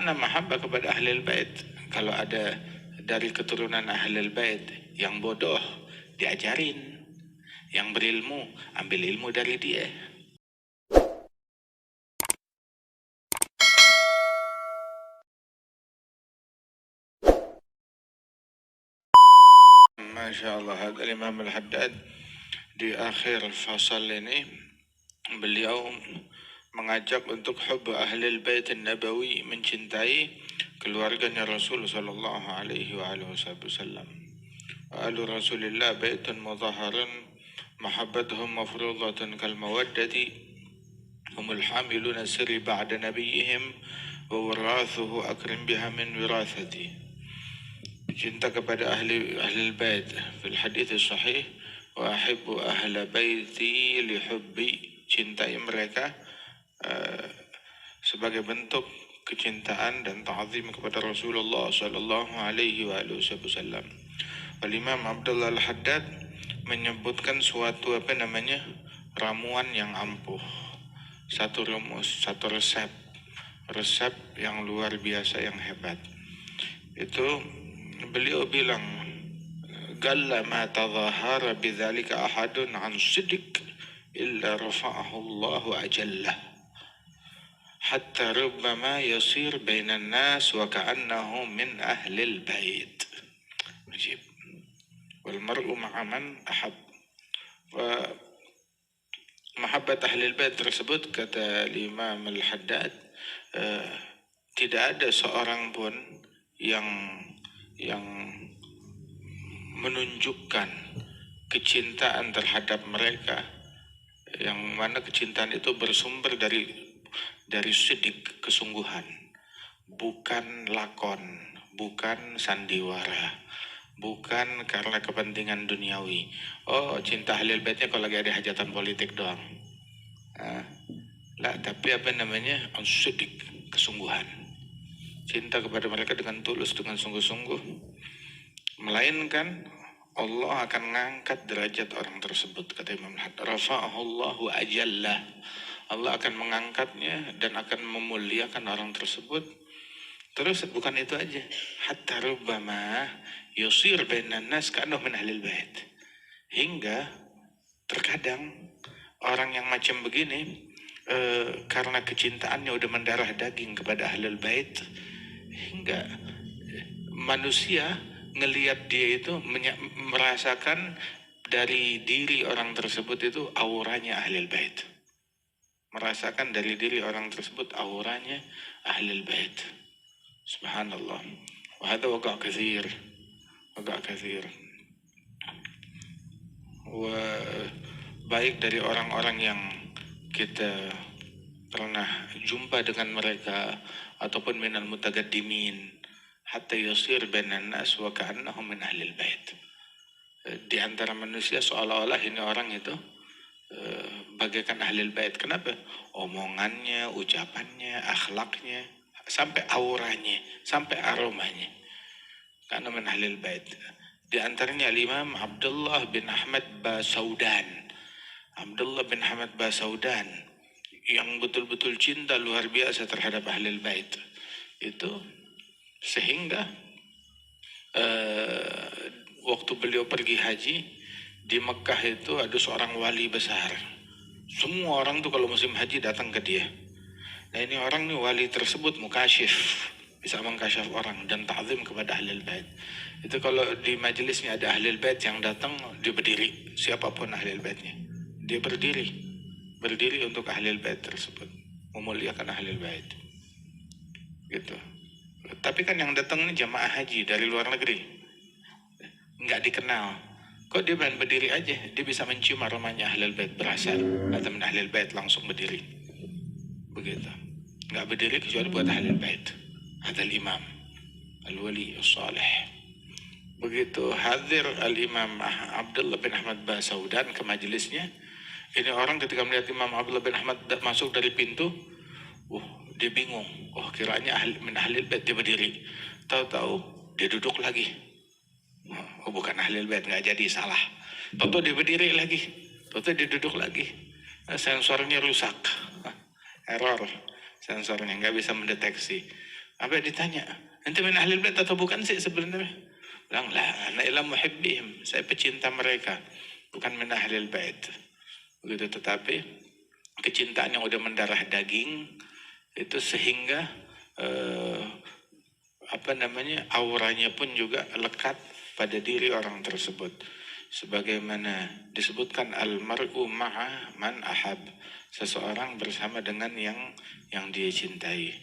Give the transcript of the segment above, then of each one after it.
Bagaimana mahabbah kepada Ahlul Bait? Kalau ada dari keturunan Ahlul Bait yang bodoh, diajarin. Yang berilmu, ambil ilmu dari dia. Masya Allah, Imam Al-Haddad di akhir fasal ini beliau mengajak untuk hub Ahlul Bait Nabawi, mencintai keluarganya Rasul sallallahu alaihi wasallam. Ahlu Rasulillah baitun mudahharun mahabbatuhum mafruḍatun kal mawaddati humul hamiluna sirri ba'da nabiyihim wa warathuhu akrim biha min wirathati. Cinta kepada ahli bait fil hadits sahih wa ahibbu ahla baiti li hubbi, cintai mereka sebagai bentuk kecintaan dan ta'zim kepada Rasulullah sallallahu alaihi wasallam. Imam Abdullah Al-Haddad menyebutkan suatu ramuan yang ampuh, satu rumus, satu resep yang luar biasa, yang hebat. Itu beliau bilang, "Galla ma tadhahara bidzalika ahadun an sidq illa rafa'ahu Allahu ajallah. Hatta rubbama yasir bainan nas wa ka'annahu min ahlil bait." Ajib. Wal mar'u ma'a man ahab. Wa mahabbat ahlil bait tersebut, kata Imam Al-Haddad, tidak ada seorang pun yang menunjukkan kecintaan terhadap mereka, yang mana kecintaan itu bersumber dari sidik, kesungguhan, bukan lakon, bukan sandiwara, bukan karena kepentingan duniawi. Oh, cinta Ahlul Baitnya kalau lagi ada hajatan politik doang. Tapi sidik, kesungguhan. Cinta kepada mereka dengan tulus, dengan sungguh-sungguh. Melainkan Allah akan mengangkat derajat orang tersebut, kata Imam Al-Haddad. Rafa'ahu Allahu ajallah. Allah akan mengangkatnya dan akan memuliakan orang tersebut. Terus bukan itu aja. Hatta rubbama yusir bainan nas ka'annahu min ahlil bait. Hingga terkadang orang yang macam begini, karena kecintaannya udah mendarah daging kepada Ahlul Bait, hingga manusia ngelihat dia itu merasakan dari diri orang tersebut itu auranya Ahlul Bait. Merasakan dari diri orang tersebut auranya Ahlul Bait. Subhanallah. Wa hadha waqa' katsir. Wa baik dari orang-orang yang kita pernah jumpa dengan mereka ataupun minal mutagaddimin, hatta yasir bainan nas wa ka'annahum min ahlil bait. Di antara manusia seolah-olah ini orang itu bagaikan ahlil bait. Kenapa? Omongannya, ucapannya, akhlaknya, sampai auranya, sampai aromanya, karena min ahlil bait. Di antaranya Imam Abdullah bin Ahmad Basaudan. Abdullah bin Ahmad Basaudan yang betul-betul cinta luar biasa terhadap Ahlul Bait. Itu sehingga waktu beliau pergi haji di Mekah itu ada seorang wali besar. Semua orang tuh kalau musim haji datang ke dia. Nah, ini orang nih, wali tersebut mukasyif, bisa mengkasyaf orang dan ta'zim kepada Ahlul Bait. Itu kalau di majelisnya ada Ahlul Bait yang datang, dia berdiri, siapapun Ahlul Baitnya, dia berdiri untuk Ahlul Bait tersebut, memuliakan Ahlul Bait. Gitu. Tapi kan yang datang ini jamaah haji dari luar negeri, nggak dikenal. Kok dia berdiri aja, dia bisa mencium aromanya Ahlul Bait, berasal atau min Ahlul Bait, langsung berdiri. Begitu. Nggak berdiri kecuali buat Ahlul Bait. Hadal Imam Al-Wali As-Salih. Begitu hadir Al-Imam Abdullah bin Ahmad Basaudan ke majelisnya, ini orang ketika melihat Imam Abdullah bin Ahmad masuk dari pintu, dia bingung. Kiranya min Ahlul Bait, dia berdiri. Tahu-tahu dia duduk lagi. Bukan Ahlul Bait, nggak jadi, salah. Tahu-tahu dia berdiri lagi. Tahu-tahu dia duduk lagi. Sensornya rusak. Error. Sensornya nggak bisa mendeteksi. Apa ditanya, ente min ahlil bait atau bukan sih sebenarnya? Bilang, lah, ana ila muhibbihim, saya pecinta mereka, bukan min ahlil bait. Begitu, tetapi kecintaan yang udah mendarah daging itu sehingga auranya pun juga lekat pada diri orang tersebut. Sebagaimana disebutkan almar'u ma'a man ahab, seseorang bersama dengan yang dia cintai.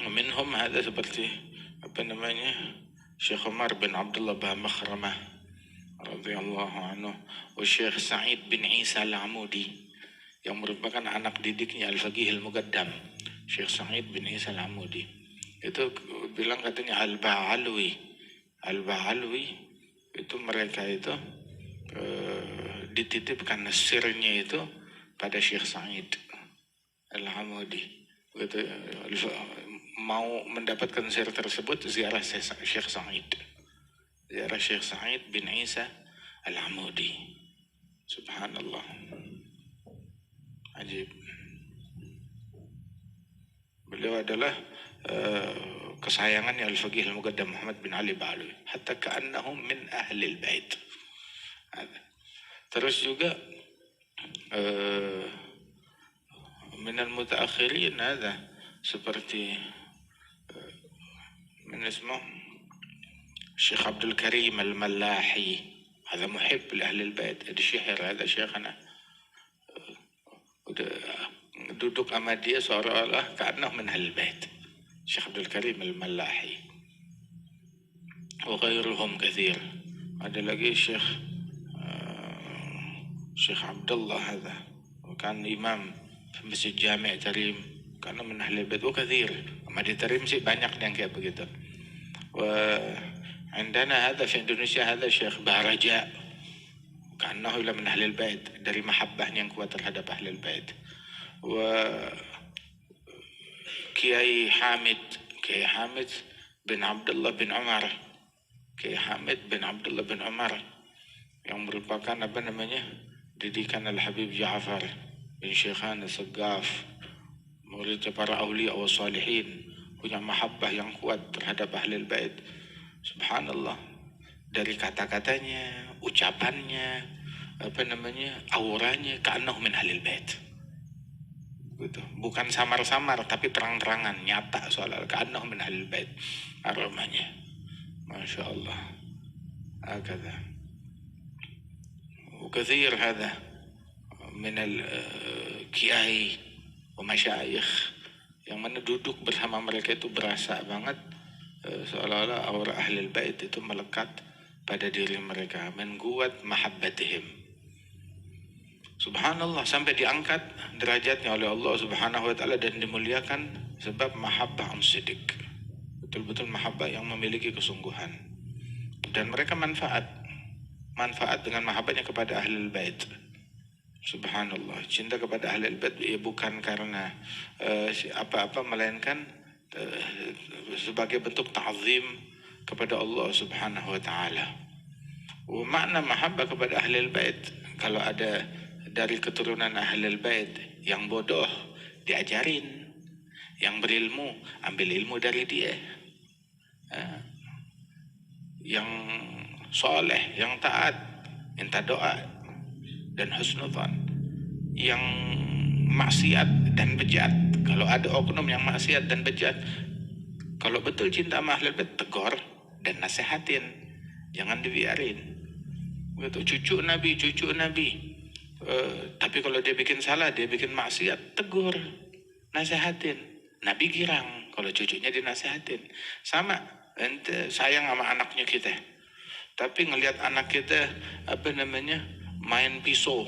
Minhum ada seperti Syekh Umar bin Abdullah bin Makhramah radhiyallahu anhu, Syekh Sa'id bin Isa al-Amudi yang merupakan anak didiknya Al-Faqih Al-Muqaddam, Syekh Sa'id bin Isa al-Amudi. Itu bilang katanya Al-Ba'alwi itu mereka itu dititipkan sirnya itu pada Syekh Sa'id Al-Amudi. Gitu, mau mendapatkan sir tersebut ziarah Syekh Sa'id. Ziarah Syekh Sa'id bin Isa Al-Amudi. Subhanallah. Ajib. Beliau adalah kesayangannya Al-Faqih Al-Muqaddam Muhammad bin Ali Ba'alwi. Hatta ka'annahum min ahlil bait. Terus juga minal mutaakhirin ada seperti من اسمه الشيخ عبد الكريم الملاحي، هذا محب لأهل البيت. Ada syair, ada syekhana duduk sama dia seolah-olah karena min ahlil bait. Syekh Abdul Karim al-Malahi wa ghairuhum kathir. Ada lagi Syekh Abdullah هذا وكان إمام في مسجد جامع تريم karena min ahlil bait wa kathir. Sama di Tarim sih banyak yang kayak begitu. وعندنا هذا في Indonesia هذا Syekh Baraja karena من أهل البيت, dari mahabbahnya yang kuat terhadap ahli bait. Kiai Hamid bin Abdullah bin Umar, Kiai Hamid bin Abdullah bin Umar yang merupakan didikan Al-Habib Ja'far bin Syekhan As-Saggaf, murid para awliya wa salihin, punya mahabbah yang kuat terhadap ahli bait. Subhanallah, dari kata-katanya, ucapannya, auranya, ka'annahu min ahlil bait. Gitu. Bukan samar-samar tapi terang-terangan, nyata soal ka'annahu min ahlil bait aromanya. Masya Allah. Hakadha. وكثير هذا من الكيai ومشايخ yang mana duduk bersama mereka itu berasa banget seolah-olah aura ahlul bait itu melekat pada diri mereka, menguat mahabbatihim. Subhanallah, sampai diangkat derajatnya oleh Allah Subhanahu wa taala dan dimuliakan sebab mahabbah siddiq. Betul-betul mahabbah yang memiliki kesungguhan. Dan mereka manfaat dengan mahabbahnya kepada ahlul bait. Subhanallah, cinta kepada ahlul bait ya bukan karena apa-apa melainkan sebagai bentuk ta'zim kepada Allah Subhanahu wa taala. Makna mahabbah kepada ahlul bait, kalau ada dari keturunan ahlul bait yang bodoh diajarin, yang berilmu ambil ilmu dari dia, yang soleh, yang taat minta doa dan husnudzan, yang maksiat dan bejat, kalau ada oknum yang maksiat dan bejat, kalau betul cinta sama ahlul bait tegur dan nasihatin, jangan dibiarin. Begitu, cucu Nabi, tapi kalau dia bikin salah, dia bikin maksiat, tegur, nasihatin. Nabi girang kalau cucunya dinasihatin. Sama, ente sayang sama anaknya kita, tapi ngelihat anak kita main pisau,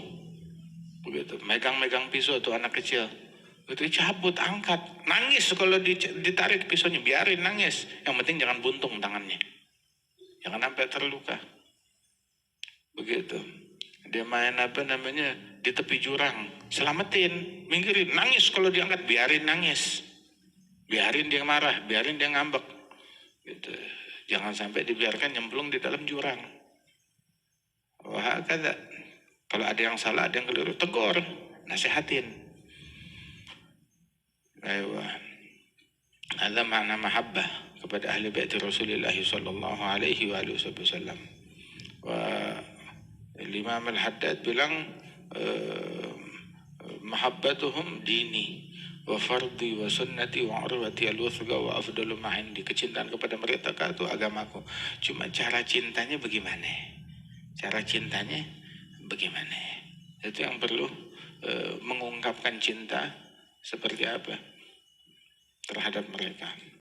begitu, megang pisau tuh anak kecil, itu cabut, angkat, nangis kalau ditarik pisaunya, biarin nangis, yang penting jangan buntung tangannya, jangan sampai terluka. Begitu, dia main di tepi jurang, selamatin, minggirin, nangis kalau diangkat, biarin nangis, biarin dia marah, biarin dia ngambek, gitu. Jangan sampai dibiarkan nyemplung di dalam jurang. Wah, kata, kalau ada yang salah, ada yang keliru, tegur, nasihatin. Aywa. Ada makna mahabbah kepada ahli bait Rasulullah sallallahu alaihi wasallam. Imam Al-Haddad bilang mahabbatuhum dini wa fardi wa sunnati wa urwati al-wuthqa wa afdalu ma indi. Kecintaan kepada mereka itu agamaku. Cuma cara cintanya bagaimana? Cara cintanya bagaimana? Itu yang perlu mengungkapkan cinta seperti apa terhadap mereka.